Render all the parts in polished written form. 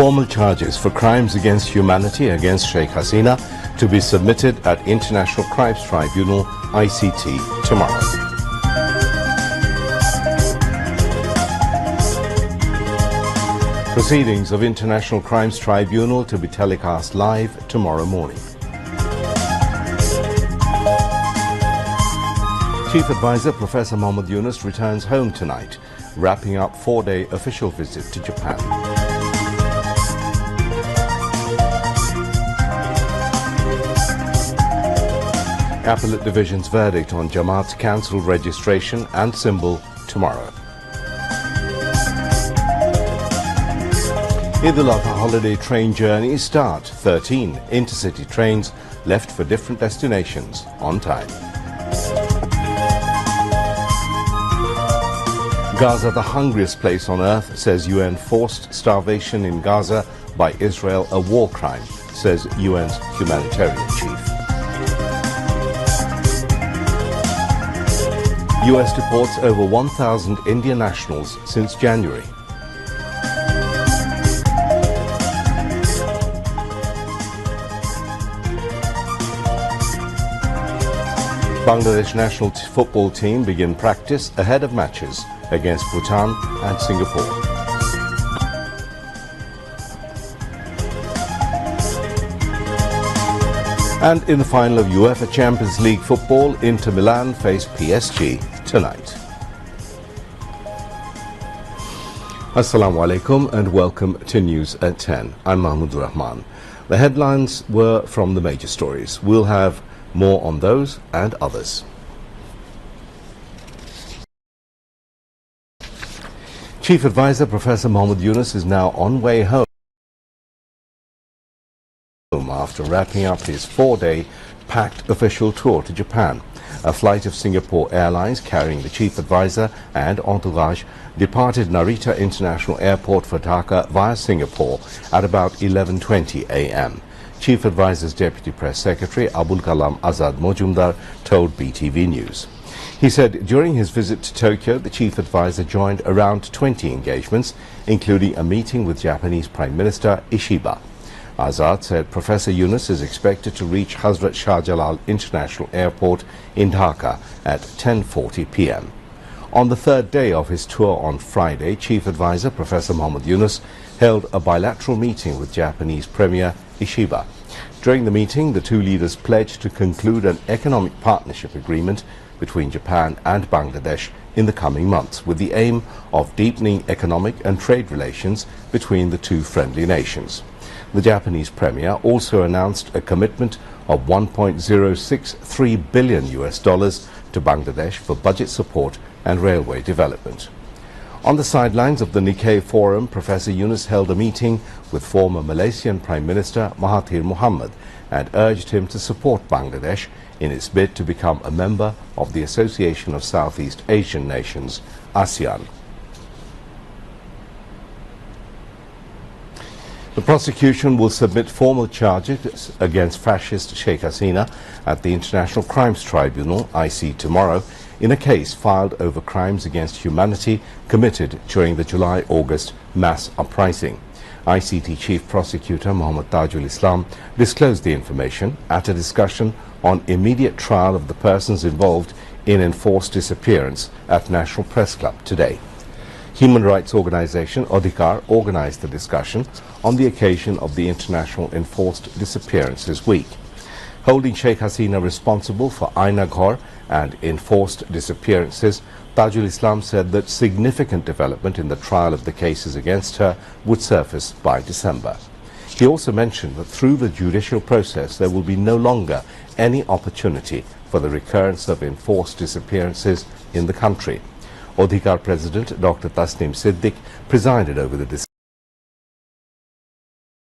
formal charges for crimes against humanity against Sheikh Hasina to be submitted at International Crimes Tribunal ICT tomorrow. Proceedings of International Crimes Tribunal to be telecast live tomorrow morning. Chief Advisor Professor Mohammed Yunus returns home tonight, wrapping up 4-day official visit to Japan. Appellate Division's verdict on Jamaat's cancelled registration and symbol tomorrow. Eid al-Adha holiday train journeys start. 13 intercity trains left for different destinations on time. Gaza, the hungriest place on earth, says UN. Forced starvation in Gaza by Israel a war crime, says UN's humanitarian chief. US deports over 1,000 Indian nationals since January. Bangladesh national football team begin practice ahead of matches against Bhutan and Singapore. And in the final of UEFA Champions League football, Inter Milan face PSG tonight. Assalamu alaikum and welcome to News at 10. I'm Mahmoud Rahman. The headlines were from the major stories. We'll have more on those and others. Chief Advisor Professor Mohammed Yunus is now on way home after wrapping up his 4-day packed official tour to Japan. A flight of Singapore Airlines carrying the Chief Advisor and entourage departed Narita International Airport for Dhaka via Singapore at about 11:20 a.m. Chief Advisor's Deputy Press Secretary Abul Kalam Azad Mojumdar told BTV News. He said during his visit to Tokyo, the Chief Advisor joined around 20 engagements, including a meeting with Japanese Prime Minister Ishiba. Azad said Professor Yunus is expected to reach Hazrat Shah Jalal International Airport in Dhaka at 10:40 p.m. On the third day of his tour on Friday, Chief Advisor Professor Mohammed Yunus held a bilateral meeting with Japanese Premier Ishiba. During the meeting, the two leaders pledged to conclude an economic partnership agreement between Japan and Bangladesh in the coming months, with the aim of deepening economic and trade relations between the two friendly nations. The Japanese Premier also announced a commitment of $1.063 billion to Bangladesh for budget support and railway development. On the sidelines of the Nikkei Forum, Professor Yunus held a meeting with former Malaysian Prime Minister Mahathir Mohamad and urged him to support Bangladesh in its bid to become a member of the Association of Southeast Asian Nations, ASEAN. The prosecution will submit formal charges against fascist Sheikh Hasina at the International Crimes Tribunal, IC, tomorrow in a case filed over crimes against humanity committed during the July-August mass uprising. ICT Chief Prosecutor Mohammed Tajul Islam disclosed the information at a discussion on immediate trial of the persons involved in enforced disappearance at National Press Club today. Human rights organization Adhikar organized the discussion on the occasion of the International Enforced Disappearances Week. Holding Sheikh Hasina responsible for Aina Ghor and enforced disappearances, Tajul Islam said that significant development in the trial of the cases against her would surface by December. He also mentioned that through the judicial process there will be no longer any opportunity for the recurrence of enforced disappearances in the country. Adhikar President Dr. Tasnim Siddiq presided over the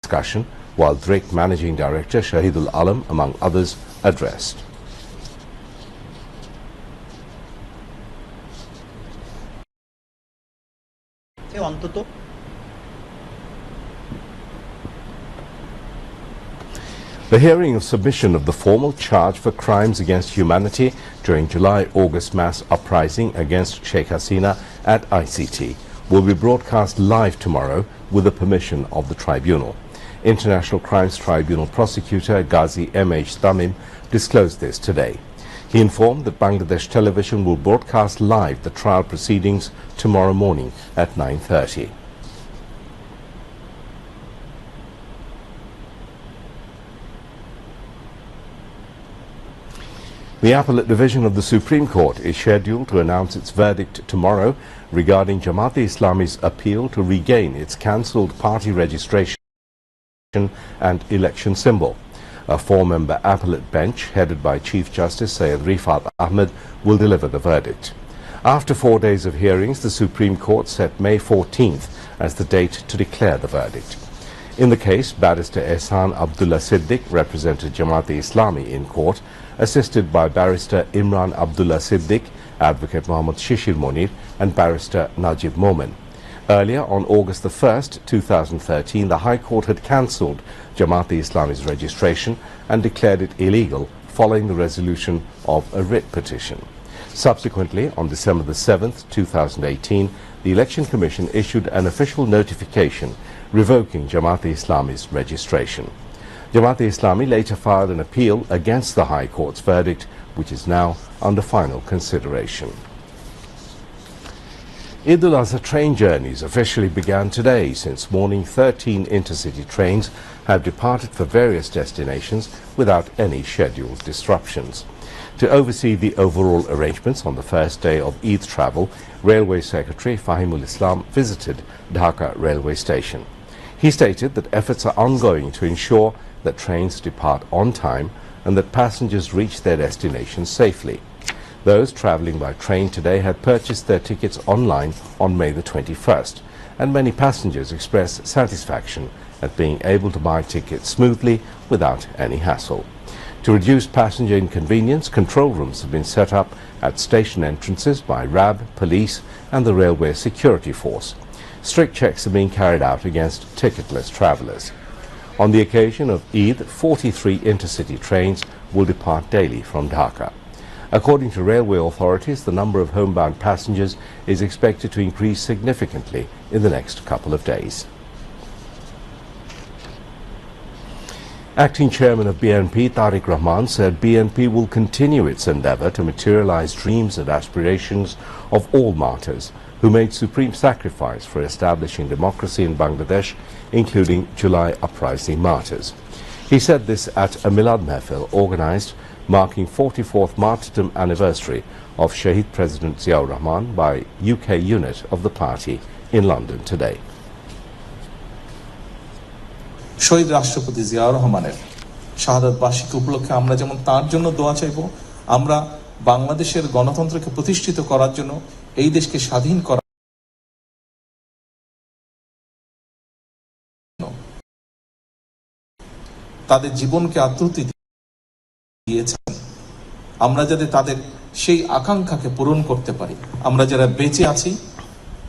discussion, while Tariq Managing Director Shahidul Alam, among others, addressed. The hearing of submission of the formal charge for crimes against humanity during July-August mass uprising against Sheikh Hasina at ICT will be broadcast live tomorrow with the permission of the tribunal. International Crimes Tribunal prosecutor Ghazi M.H. Tamim disclosed this today. He informed that Bangladesh television will broadcast live the trial proceedings tomorrow morning at 9:30. The Appellate Division of the Supreme Court is scheduled to announce its verdict tomorrow regarding Jamaat-e-Islami's appeal to regain its cancelled party registration and election symbol. A four-member appellate bench headed by Chief Justice Syed Rifat Ahmed will deliver the verdict. After 4 days of hearings, the Supreme Court set May 14th as the date to declare the verdict. In the case, Barrister Ehsan Abdullah Siddiq represented Jamaat-e-Islami in court, assisted by Barrister Imran Abdullah Siddiq, Advocate Mohammad Shishir Monir and Barrister Najib Momin. Earlier, on August the 1st, 2013, the High Court had cancelled Jamaat-e-Islami's registration and declared it illegal following the resolution of a writ petition. Subsequently, on December the 7th, 2018, the Election Commission issued an official notification revoking Jamaat-e-Islami's registration. Jamaat-e-Islami later filed an appeal against the High Court's verdict, which is now under final consideration. Eid al-Azha train journeys officially began today. Since morning, 13 intercity trains have departed for various destinations without any scheduled disruptions. To oversee the overall arrangements on the first day of Eid travel, Railway Secretary Fahimul Islam visited Dhaka railway station. He stated that efforts are ongoing to ensure that trains depart on time and that passengers reach their destinations safely. Those travelling by train today had purchased their tickets online on May the 21st, and many passengers expressed satisfaction at being able to buy tickets smoothly without any hassle. To reduce passenger inconvenience, control rooms have been set up at station entrances by RAB, police and the railway security force. Strict checks are being carried out against ticketless travellers. On the occasion of Eid, 43 intercity trains will depart daily from Dhaka. According to railway authorities, the number of homebound passengers is expected to increase significantly in the next couple of days. Acting Chairman of BNP, Tariq Rahman, said BNP will continue its endeavour to materialise dreams and aspirations of all martyrs who made supreme sacrifice for establishing democracy in Bangladesh, including July uprising martyrs. He said this at a Milad Mehfil organised marking 44th martyrdom anniversary of Shahid President Ziaur Rahman by UK unit of the party in London today. শহীদ রাষ্ট্রপতি জিয়াউর রহমানের শাহাদাত বার্ষিকী উপলক্ষে আমরা যেমন তার জন্য দোয়া চাইব, আমরা বাংলাদেশের গণতন্ত্রকে প্রতিষ্ঠিত করার জন্য, এই দেশকে স্বাধীন করার তাদের জীবনকে আত্মাহুতি দিয়েছেন, আমরা যাতে তাদের সেই আকাঙ্ক্ষাকে পূরণ করতে পারি, আমরা যারা বেঁচে আছি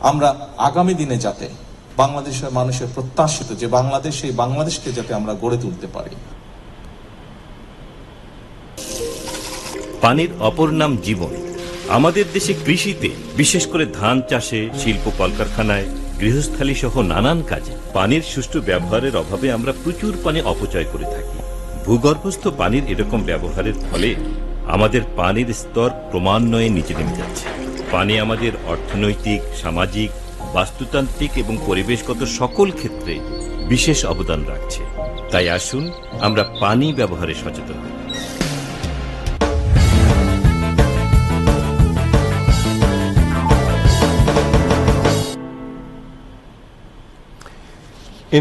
আমরা আগামী দিনে যাতে বাংলাদেশের মানুষের প্রত্যাশিত যে বাংলাদেশ, সেই বাংলাদেশকে যাতে আমরা গড়ে তুলতে পারি। পানির অপর নাম জীবন। আমাদের দেশে কৃষিতে, বিশেষ করে ধান চাষে, শিল্প কলকারখানায়, গৃহস্থালী সহ নানান কাজে পানির সুষ্ঠু ব্যবহারের অভাবে আমরা প্রচুর পানি অপচয় করে থাকি। ভূগর্ভস্থ পানির এরকম ব্যবহারের ফলে আমাদের পানির স্তর ক্রমান্বয়ে নিচে নেমে যাচ্ছে। পানি আমাদের অর্থনৈতিক, সামাজিক, বাস্তুতান্ত্রিক এবং পরিবেশগত সকল ক্ষেত্রে বিশেষ অবদান রাখছে। তাই আসুন আমরা পানি ব্যবহারে সচেতন হই।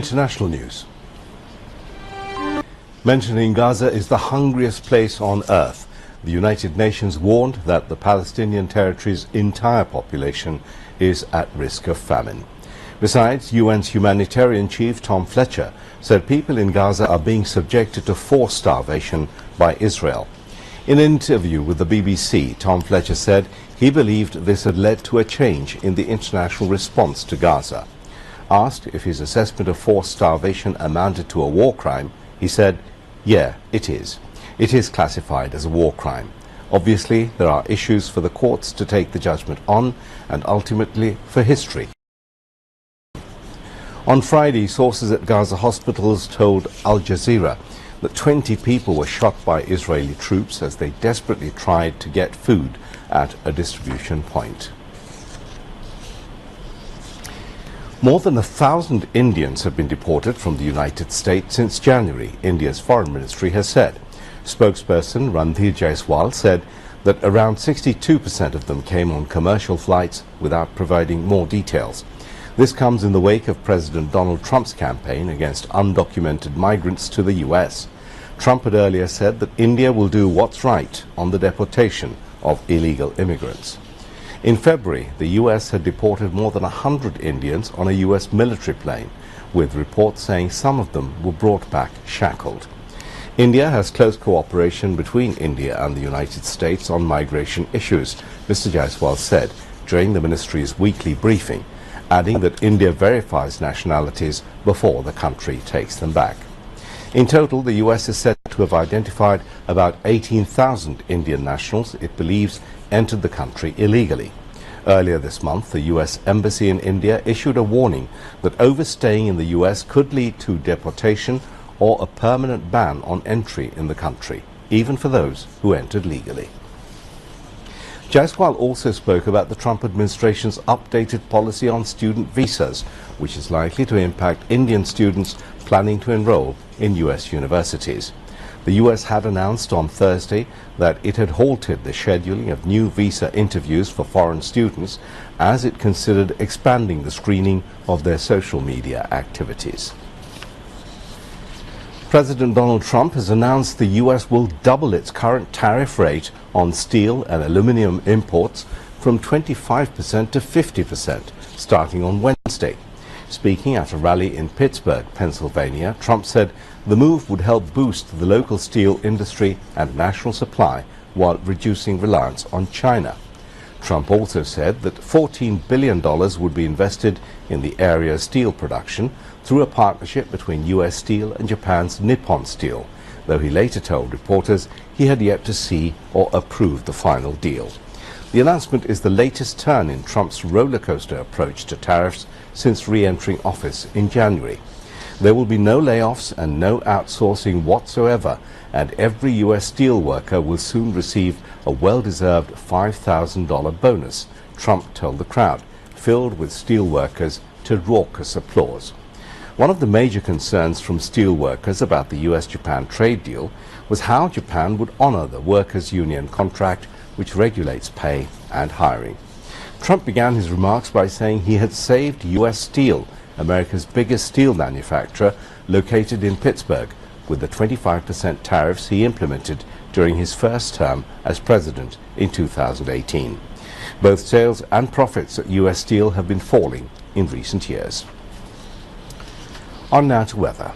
International news. Mentioning Gaza is the hungriest place on earth, the United Nations warned that the Palestinian territory's entire population is at risk of famine. Besides, UN's humanitarian chief Tom Fletcher said people in Gaza are being subjected to forced starvation by Israel. In an interview with the BBC, Tom Fletcher said he believed this had led to a change in the international response to Gaza. Asked if his assessment of forced starvation amounted to a war crime, he said, "Yeah, it is. It is classified as a war crime. Obviously, there are issues for the courts to take the judgment on and ultimately for history." On Friday, sources at Gaza hospitals told Al Jazeera that 20 people were shot by Israeli troops as they desperately tried to get food at a distribution point. More than 1,000 Indians have been deported from the United States since January, India's foreign ministry has said. Spokesperson Randhir Jaiswal said that around 62% of them came on commercial flights without providing more details. This comes in the wake of President Donald Trump's campaign against undocumented migrants to the U.S. Trump had earlier said that India will do what's right on the deportation of illegal immigrants. In February, the U.S. had deported more than 100 Indians on a U.S. military plane, with reports saying some of them were brought back shackled. India has close cooperation between India and the United States on migration issues, Mr. Jaiswal said during the ministry's weekly briefing, adding that India verifies nationalities before the country takes them back. In total, the U.S. is said to have identified about 18,000 Indian nationals it believes entered the country illegally. Earlier this month, the U.S. Embassy in India issued a warning that overstaying in the U.S. could lead to deportation or a permanent ban on entry in the country, even for those who entered legally. Jaiswal also spoke about the Trump administration's updated policy on student visas, which is likely to impact Indian students planning to enroll in U.S. universities. The U.S. had announced on Thursday that it had halted the scheduling of new visa interviews for foreign students as it considered expanding the screening of their social media activities. President Donald Trump has announced the U.S. will double its current tariff rate on steel and aluminum imports from 25% to 50% starting on Wednesday. Speaking at a rally in Pittsburgh, Pennsylvania, Trump said the move would help boost the local steel industry and national supply while reducing reliance on China. Trump also said that $14 billion would be invested in the area's steel production through a partnership between U.S. Steel and Japan's Nippon Steel, though he later told reporters he had yet to see or approve the final deal. The announcement is the latest turn in Trump's roller coaster approach to tariffs since re-entering office in January. There will be no layoffs and no outsourcing whatsoever, and every U.S. steel worker will soon receive a well-deserved $5,000 bonus, Trump told the crowd, filled with steel workers to raucous applause. One of the major concerns from steel workers about the U.S.-Japan trade deal was how Japan would honor the workers' union contract which regulates pay and hiring. Trump began his remarks by saying he had saved U.S. Steel, America's biggest steel manufacturer, located in Pittsburgh, with the 25% tariffs he implemented during his first term as president in 2018. Both sales and profits at U.S. Steel have been falling in recent years. On now to weather.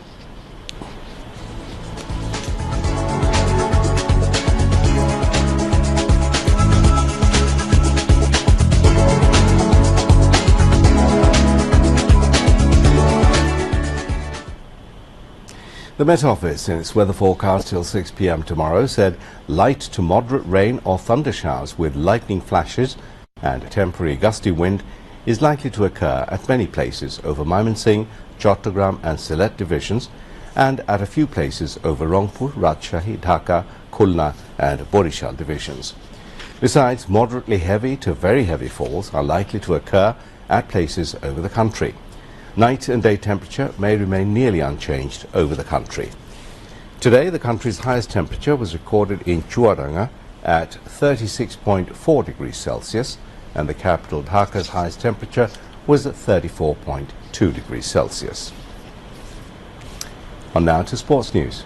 The Met Office, in its weather forecast till 6 p.m. tomorrow, said light to moderate rain or thunder showers with lightning flashes and a temporary gusty wind is likely to occur at many places over Mymensingh, Chattogram and Sylhet divisions, and at a few places over Rangpur, Rajshahi, Dhaka, Khulna and Borishal divisions. Besides, moderately heavy to very heavy falls are likely to occur at places over the country. Night and day temperature may remain nearly unchanged over the country. Today, the country's highest temperature was recorded in Chuaranga at 36.4 degrees Celsius, and the capital Dhaka's highest temperature was at 34.2 degrees Celsius. On now to sports news.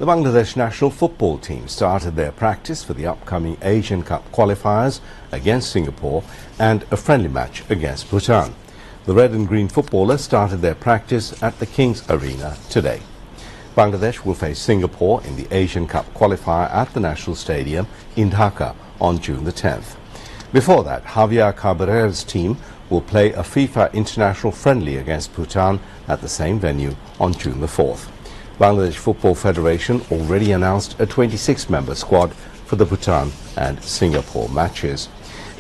The Bangladesh national football team started their practice for the upcoming Asian Cup qualifiers against Singapore and a friendly match against Bhutan. The red and green footballers started their practice at the King's Arena today. Bangladesh will face Singapore in the Asian Cup qualifier at the National Stadium in Dhaka on June the 10th. Before that, Javier Cabrera's team will play a FIFA international friendly against Bhutan at the same venue on June the 4th. Bangladesh Football Federation already announced a 26-member squad for the Bhutan and Singapore matches.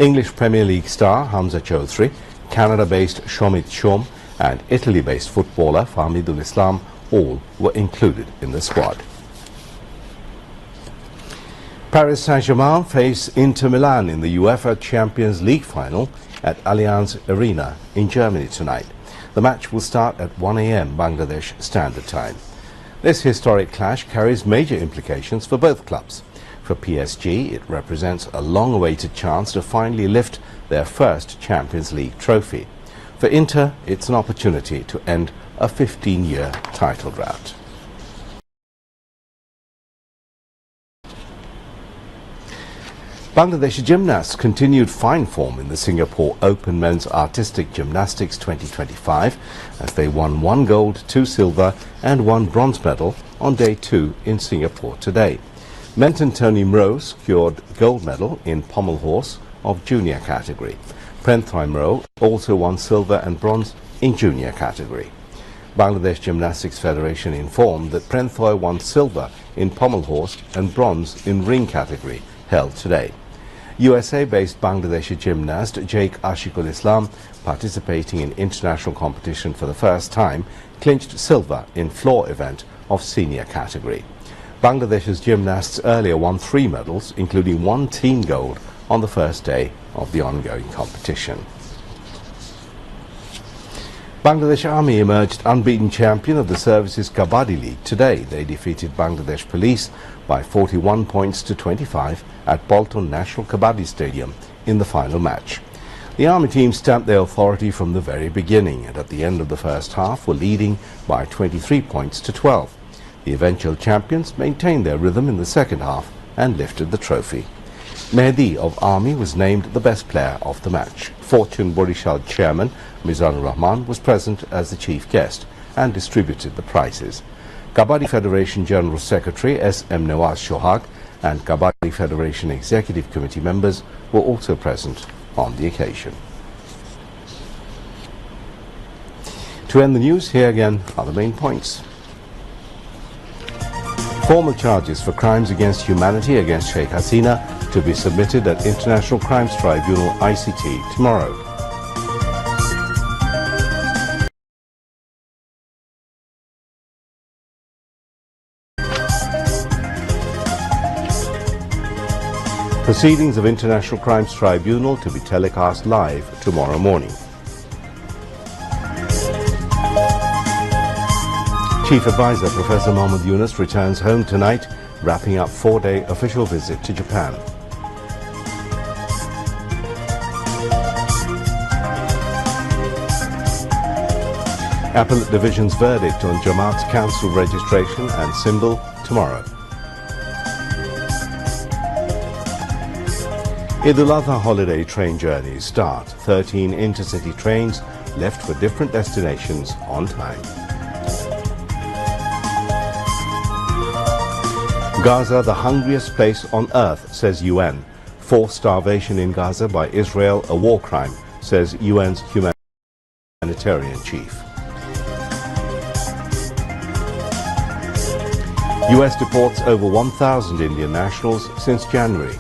English Premier League star Hamza Choudhury, Canada-based Shomit Shom and Italy-based footballer Fahmidul Islam all were included in the squad. Paris Saint-Germain face Inter Milan in the UEFA Champions League final at Allianz Arena in Germany tonight. The match will start at 1 a.m. Bangladesh Standard Time. This historic clash carries major implications for both clubs. For PSG, it represents a long-awaited chance to finally lift their first Champions League trophy. For Inter, it's an opportunity to end a 15-year title drought. Bangladeshi gymnasts continued fine form in the Singapore Open Men's Artistic Gymnastics 2025 as they won 1 gold, 2 silver and 1 bronze medal on day 2 in Singapore today. Menton Tony Mroe secured gold medal in pommel horse of junior category. Prenthoi Mroe also won silver and bronze in junior category. Bangladesh Gymnastics Federation informed that Prenthoi won silver in pommel horse and bronze in ring category held today. USA-based Bangladeshi gymnast Sheikh Islam, participating in international competition for the first time, clinched silver in floor event of senior category. Bangladesh's gymnasts earlier won 3 medals, including 1 team gold on the first day of the ongoing competition. Bangladesh Army emerged unbeaten champion of the service's Kabadi League today. They defeated Bangladesh Police by 41 points to 25 at Bolton National Kabadi Stadium in the final match. The Army team stamped their authority from the very beginning and at the end of the first half were leading by 23 points to 12. The eventual champions maintained their rhythm in the second half and lifted the trophy. Mehdi of Army was named the best player of the match. Fortune Borishal chairman Mizanur Rahman was present as the chief guest and distributed the prizes. Kabadi Federation General Secretary S.M. Nawaz Shohag and Kabadi Federation Executive Committee members were also present on the occasion. To end the news, here again are the main points. Formal charges for crimes against humanity against Sheikh Hasina to be submitted at International Crimes Tribunal ICT tomorrow. Proceedings of International Crimes Tribunal to be telecast live tomorrow morning. Chief Advisor Professor Mohammad Yunus returns home tonight, wrapping up 4-day official visit to Japan. Appellate Division's verdict on Jamaat's council registration and symbol tomorrow. Eid al-Adha holiday train journeys start. 13 intercity trains left for different destinations on time. Gaza, the hungriest place on earth, says UN. Forced starvation in Gaza by Israel, a war crime, says UN's humanitarian chief. US deports over 1,000 Indian nationals since January.